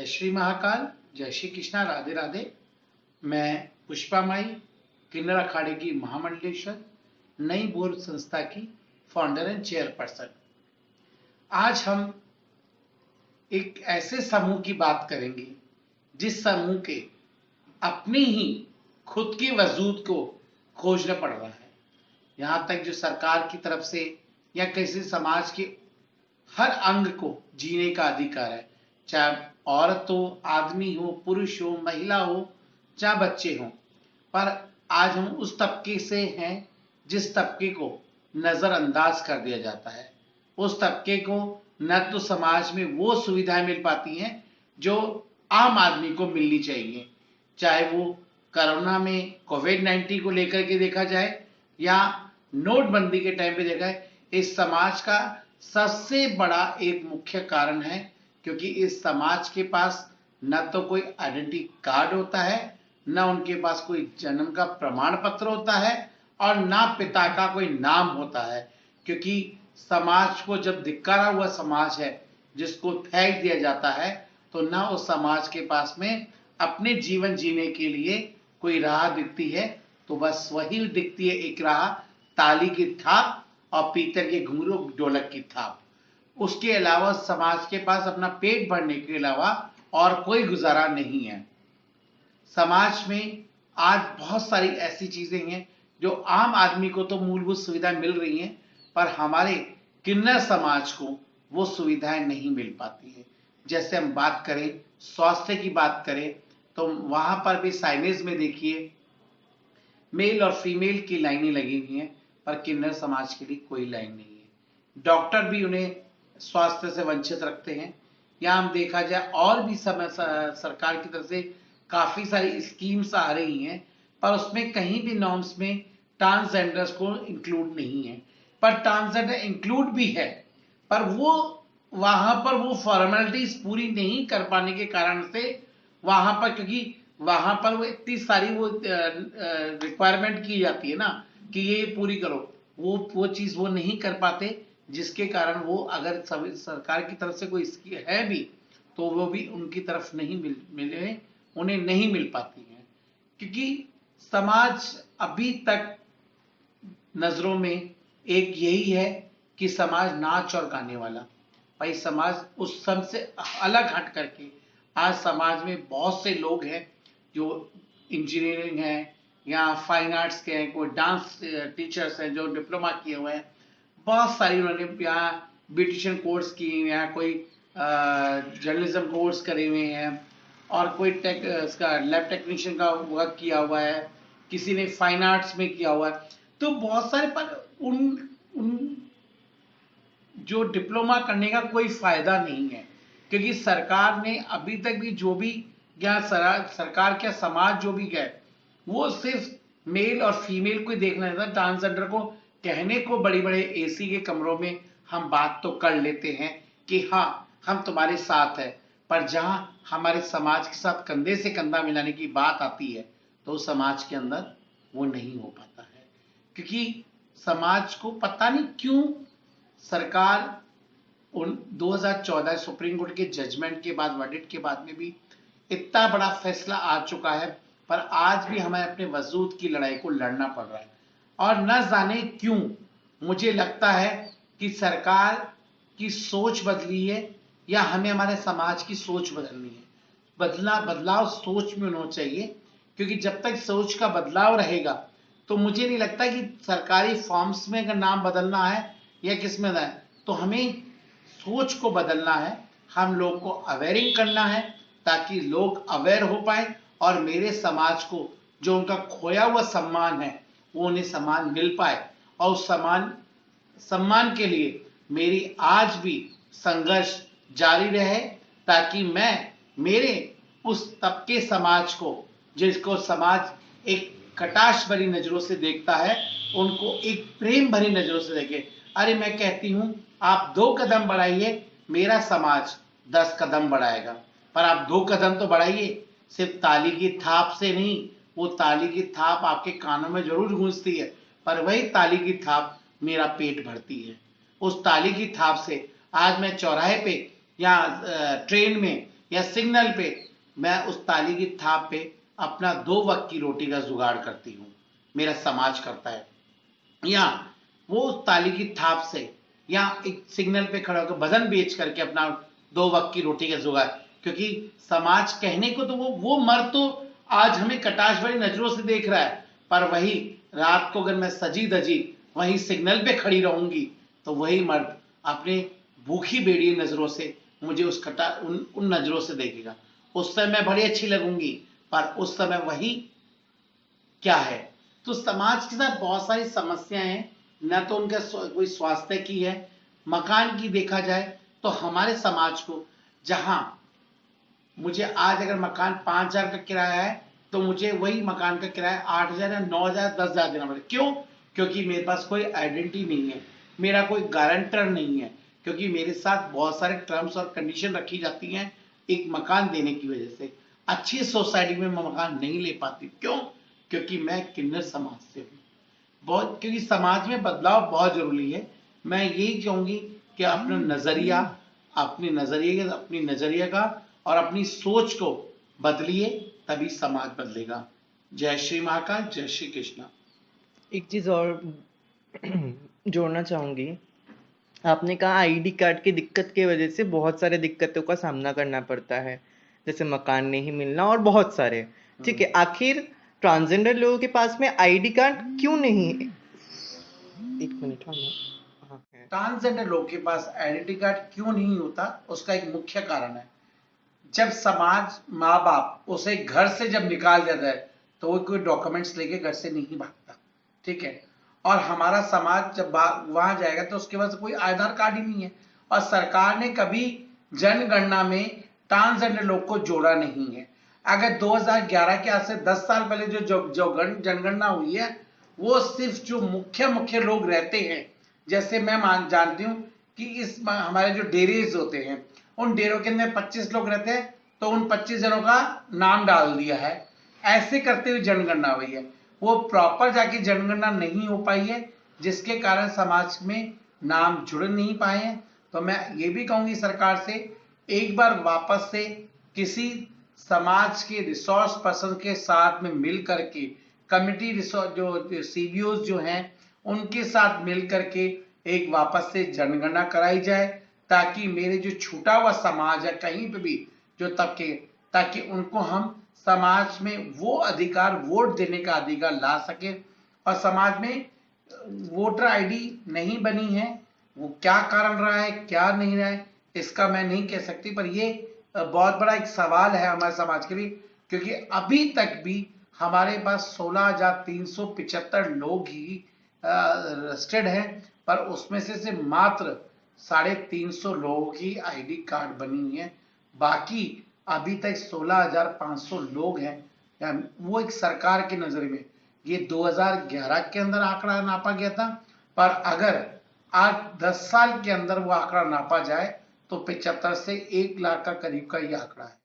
जय श्री महाकाल, जय श्री कृष्णा, राधे राधे। मैं पुष्पा माई, किन्नर अखाड़े की महामंडलेश्वर, नई बोध संस्था की फाउंडर एंड चेयरपर्सन। आज हम एक ऐसे समूह की बात करेंगे जिस समूह के अपनी ही खुद के वजूद को खोजना पड़ रहा है। यहाँ तक जो सरकार की तरफ से या किसी समाज के हर अंग को जीने का अधिकार है, चाहे औरत हो, आदमी हो, पुरुष हो, महिला हो, चाहे बच्चे हों। पर आज हम उस तबके से हैं जिस तबके को नजरअंदाज कर दिया जाता है। उस तबके को न तो समाज में वो सुविधाएं मिल पाती हैं जो आम आदमी को मिलनी चाहिए, चाहे वो कोरोना में कोविड-19 को लेकर के देखा जाए या नोटबंदी के टाइम पे देखा है। इस समाज का सबसे बड़ा एक मुख्य कारण है क्योंकि इस समाज के पास न तो कोई आइडेंटिटी कार्ड होता है, न उनके पास कोई जन्म का प्रमाण पत्र होता है और ना पिता का कोई नाम होता है। क्योंकि समाज को जब धिक्कारा हुआ समाज है जिसको फेंक दिया जाता है, तो ना उस समाज के पास में अपने जीवन जीने के लिए कोई राह दिखती है, तो बस वही दिखती है एक राह, ताली की थाप और पीतल के घुंघरू ढोलक की थाप। उसके अलावा समाज के पास अपना पेट भरने के अलावा और कोई गुजारा नहीं है। समाज में आज बहुत सारी ऐसी चीजें हैं जो आम आदमी को तो मूलभूत सुविधाएं मिल रही हैं, पर हमारे किन्नर समाज को वो सुविधाएं नहीं मिल पाती है। जैसे हम बात करें स्वास्थ्य की बात करें तो वहां पर भी साइनेज में देखिए मेल और फीमेल की लाइनें लगी हुई हैं, पर किन्नर समाज के लिए कोई लाइन नहीं है। डॉक्टर भी उन्हें स्वास्थ्य से वंचित रखते हैं। या हम देखा जाए और भी समय सरकार की तरफ से काफी सारी स्कीम्स आ रही हैं, पर उसमें कहीं भी नॉर्म्स में ट्रांसजेंडर्स को इंक्लूड नहीं है। पर ट्रांसजेंडर इंक्लूड भी है, पर वो वहां पर वो फॉर्मेलिटीज पूरी नहीं कर पाने के कारण से वहां पर, क्योंकि वहां पर वो इतनी सारी वो रिक्वायरमेंट की जाती है ना कि ये पूरी करो, वो चीज वो नहीं कर पाते, जिसके कारण वो अगर सरकार की तरफ से कोई स्कीम है भी तो वो भी उनकी तरफ नहीं मिले, उन्हें नहीं मिल पाती है। क्योंकि समाज अभी तक नजरों में एक यही है कि समाज नाच और गाने वाला, भाई समाज उस सब से अलग हट करके आज समाज में बहुत से लोग हैं जो इंजीनियरिंग है या फाइन आर्ट्स के हैं, कोई डांस टीचर्स हैं जो डिप्लोमा किए हुए हैं, बहुत सारी उन्होंने यहाँ ब्यूटिशियन कोर्स किए हुए हैं, कोई जर्नलिज्म कोर्स करे हुए हैं और कोई इसका लैब टेक्नीशियन का वर्क किया हुआ है, किसी ने फाइन आर्ट्स में किया हुआ है। तो बहुत सारे, पर उन जो डिप्लोमा करने का कोई फायदा नहीं है, क्योंकि सरकार ने अभी तक भी जो भी या सरकार क्या समाज जो भी गए वो सिर्फ मेल और फीमेल को देखना चाहता। ट्रांसजेंडर को कहने को बड़े बड़े एसी के कमरों में हम बात तो कर लेते हैं कि हाँ हम तुम्हारे साथ है, पर जहां हमारे समाज के साथ कंधे से कंधा मिलाने की बात आती है तो समाज के अंदर वो नहीं हो पाता है। क्योंकि समाज को पता नहीं क्यों सरकार उन 2014 सुप्रीम कोर्ट के जजमेंट के बाद, वर्डिक्ट के बाद में भी इतना बड़ा फैसला आ चुका है, पर आज भी हमें अपने वजूद की लड़ाई को लड़ना पड़ रहा है। और न जाने क्यों मुझे लगता है कि सरकार की सोच बदली है या हमें हमारे समाज की सोच बदलनी है। बदलाव सोच में होना चाहिए, क्योंकि जब तक सोच का बदलाव रहेगा तो मुझे नहीं लगता कि सरकारी फॉर्म्स में अगर नाम बदलना है या किस में है, तो हमें सोच को बदलना है। हम लोग को अवेयरिंग करना है ताकि लोग अवेयर हो पाए और मेरे समाज को जो उनका खोया हुआ सम्मान है वो उन्हें सम्मान मिल पाए। और उस सम्मान के लिए मेरी आज भी संघर्ष जारी रहे, ताकि मैं मेरे उस तबके समाज को, जिसको समाज एक कटाक्ष भरी नजरों से देखता है, उनको एक प्रेम भरी नजरों से देखे। अरे मैं कहती हूं आप 2 कदम बढ़ाइए, मेरा समाज 10 कदम बढ़ाएगा, पर आप 2 कदम तो बढ़ाइए। सिर्फ ताली की थाप से नहीं, वो ताली की थाप आपके कानों में जरूर गूंजती है, पर वही ताली की थाप मेरा पेट भरती है। उस ताली की थाप से आज मैं चौराहे पे या ट्रेन में या सिग्नल पे मैं उस ताली की थाप पे अपना 2 वक्त की रोटी का जुगाड़ करती हूँ, मेरा समाज करता है। या वो उस ताली की थाप से या एक सिग्नल पे खड़ा होकर बदन बेच करके अपना 2 वक्त की रोटी का जुगाड़, क्योंकि समाज कहने को तो वो मर्द तो आज हमें कटाश भरी नजरों से देख रहा है, पर वही रात को अगर मैं सजी धजी वही सिग्नल पे खड़ी रहूंगी तो वही मर्द अपने भूखी बेड़ी नजरों से मुझे उन नजरों से देखेगा। उस समय मैं बड़ी अच्छी लगूंगी, पर उस समय वही क्या है। तो समाज के साथ बहुत सारी समस्याएं हैं, न तो उनका कोई स्वास्थ्य की है, मकान की देखा जाए तो हमारे समाज को, जहां मुझे आज अगर मकान 5,000 का किराया है तो मुझे वही मकान का किराया 8,000 या 9,000 10,000 देना पड़ेगा। क्यों? क्योंकि मेरे पास कोई आइडेंटिटी नहीं है, मेरा कोई गारंटर नहीं है, क्योंकि मेरे साथ बहुत सारे टर्म्स और कंडीशन रखी जाती हैं एक मकान देने की वजह से। अच्छी सोसाइटी में मैं मकान नहीं ले पाती। क्यों? क्योंकि मैं किन्नर समाज से हूँ। बहुत, क्योंकि समाज में बदलाव बहुत जरूरी है। मैं यही कहूंगी कि अपना नजरिया, अपनी नजरिए का और अपनी सोच को बदलिए, तभी समाज बदलेगा। जय श्री महाकाल, जय श्री कृष्णा। एक चीज और जोड़ना चाहूंगी। आपने कहा आईडी कार्ड की दिक्कत की वजह से बहुत सारे दिक्कतों का सामना करना पड़ता है, जैसे मकान नहीं मिलना और बहुत सारे। ठीक है, आखिर ट्रांसजेंडर लोगों के पास में आईडी कार्ड क्यों नहीं है? एक मिनट, हाँ है। ट्रांसजेंडर लोग के पास आइडेंटिटी कार्ड क्यों नहीं होता, उसका एक मुख्य कारण है, जब समाज, माँ बाप उसे घर से जब निकाल देता है तो वो कोई डॉक्यूमेंट्स लेके घर से नहीं भागता। ठीक है, और हमारा समाज जब वहां जाएगा तो उसके पास कोई आधार कार्ड ही नहीं है, और सरकार ने कभी जनगणना में ट्रांसजेंडर लोग को जोड़ा नहीं है। अगर 2011 के आज से 10 साल पहले जो जनगणना हुई है, वो सिर्फ जो मुख्य मुख्य लोग रहते हैं, जैसे मैं जानती हूँ कि इस हमारे जो डेरेज होते हैं, उन डेरों के अंदर 25 लोग रहते हैं, तो उन 25 जनों का नाम डाल दिया है। ऐसे करते हुए जनगणना हुई है, वो प्रॉपर जाके जनगणना नहीं हो पाई है, जिसके कारण समाज में नाम जुड़ नहीं पाए हैं। तो मैं ये भी कहूंगी सरकार से, एक बार वापस से किसी समाज के रिसोर्स पर्सन के साथ में मिल करके, कमिटी रिसोर्स जो सीबीओ जो हैं उनके साथ मिल करके एक वापस से जनगणना कराई जाए, ताकि मेरे जो छूटा हुआ समाज है कहीं पे भी जो तबके, ताकि उनको हम समाज में वो अधिकार, वोट देने का अधिकार ला सके। और समाज में वोटर आईडी नहीं बनी है, वो क्या कारण रहा है क्या नहीं रहा है इसका मैं नहीं कह सकती, पर ये बहुत बड़ा एक सवाल है हमारे समाज के लिए, क्योंकि अभी तक भी हमारे पास 16,375 लोग ही रजिस्टर्ड हैं, पर उसमें से मात्र 350 लोगों की आईडी कार्ड बनी है। बाकी अभी तक 16,500 लोग हैं। वो एक सरकार की नजर में ये 2011 के अंदर आंकड़ा नापा गया था, पर अगर आज 10 साल के अंदर वो आंकड़ा नापा जाए तो 75 से 1 लाख का करीब का ये आंकड़ा है।